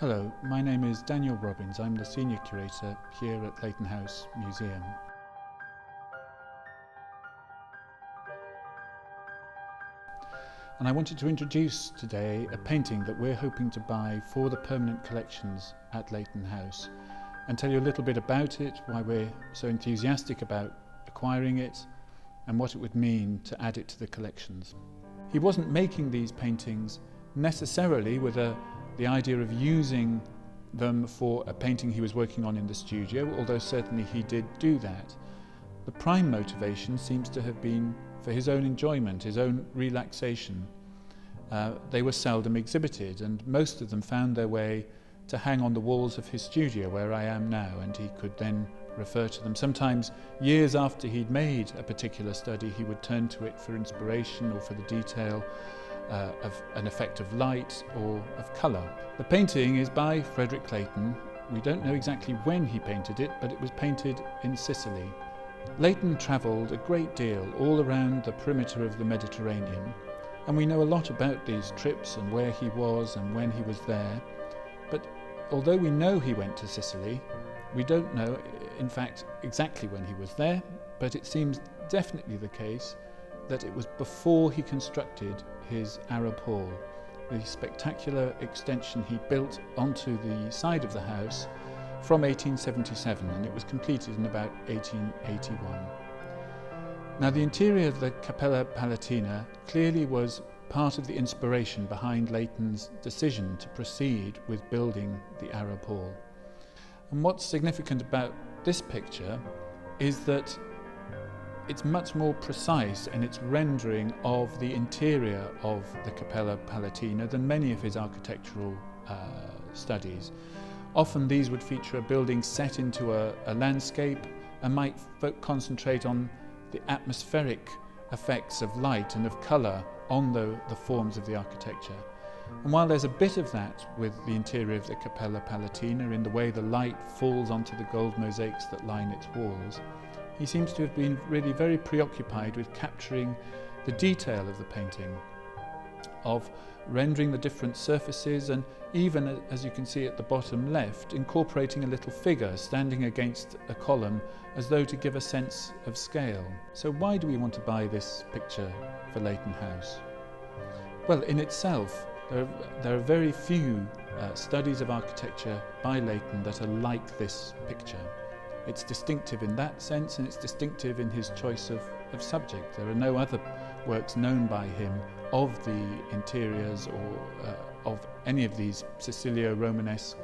Hello, my name is Daniel Robbins. I'm the Senior Curator here at Leighton House Museum. And I wanted to introduce today a painting that we're hoping to buy for the permanent collections at Leighton House and tell you a little bit about it, why we're so enthusiastic about acquiring it and what it would mean to add it to the collections. He wasn't making these paintings necessarily with the idea of using them for a painting he was working on in the studio, although certainly he did do that. The prime motivation seems to have been for his own enjoyment, his own relaxation. They were seldom exhibited, and most of them found their way to hang on the walls of his studio where I am now, and he could then refer to them. Sometimes years after he'd made a particular study, he would turn to it for inspiration or for the detail of an effect of light or of colour. The painting is by Frederick Leighton. We don't know exactly when he painted it, but it was painted in Sicily. Leighton travelled a great deal all around the perimeter of the Mediterranean, and we know a lot about these trips and where he was and when he was there. But although we know he went to Sicily, we don't know, in fact, exactly when he was there, but it seems definitely the case that it was before he constructed his Arab Hall, the spectacular extension he built onto the side of the house from 1877, and it was completed in about 1881. Now, the interior of the Cappella Palatina clearly was part of the inspiration behind Leighton's decision to proceed with building the Arab Hall. And what's significant about this picture is that it's much more precise in its rendering of the interior of the Cappella Palatina than many of his architectural studies. Often these would feature a building set into a landscape and might concentrate on the atmospheric effects of light and of colour on the forms of the architecture. And while there's a bit of that with the interior of the Cappella Palatina in the way the light falls onto the gold mosaics that line its walls, he seems to have been really very preoccupied with capturing the detail of the painting, of rendering the different surfaces, and even, as you can see at the bottom left, incorporating a little figure standing against a column as though to give a sense of scale. So why do we want to buy this picture for Leighton House? Well, in itself, there are very few studies of architecture by Leighton that are like this picture. It's distinctive in that sense, and it's distinctive in his choice of subject. There are no other works known by him of the interiors or of any of these Sicilio-Romanesque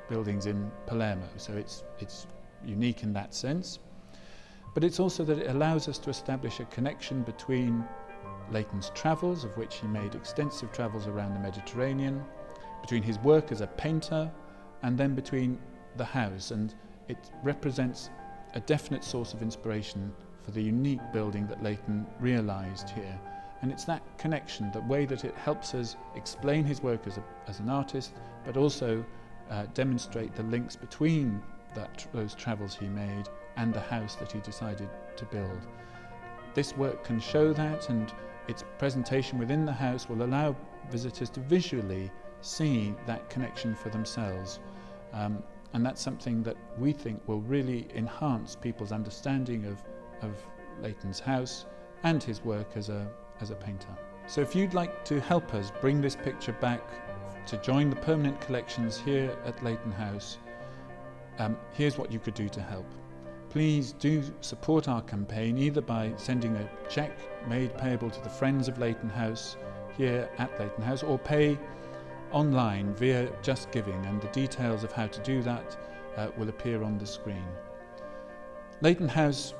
buildings in Palermo, so it's unique in that sense. But it's also that it allows us to establish a connection between Leighton's travels, of which he made extensive travels around the Mediterranean, between his work as a painter, and then between the house, and it represents a definite source of inspiration for the unique building that Leighton realised here. And it's that connection, the way that it helps us explain his work as an artist, but also demonstrate the links between those travels he made and the house that he decided to build. This work can show that, and its presentation within the house will allow visitors to visually see that connection for themselves. And that's something that we think will really enhance people's understanding of Leighton's house and his work as a painter. So if you'd like to help us bring this picture back to join the permanent collections here at Leighton House, here's what you could do to help. Please do support our campaign either by sending a cheque made payable to the Friends of Leighton House here at Leighton House, or pay online via Just Giving, and the details of how to do that will appear on the screen. Leighton House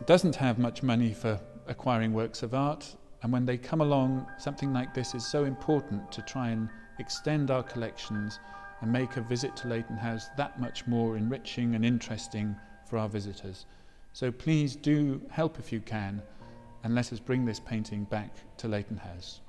doesn't have much money for acquiring works of art, and when they come along, something like this is so important to try and extend our collections and make a visit to Leighton House that much more enriching and interesting for our visitors. So please do help if you can, and let us bring this painting back to Leighton House.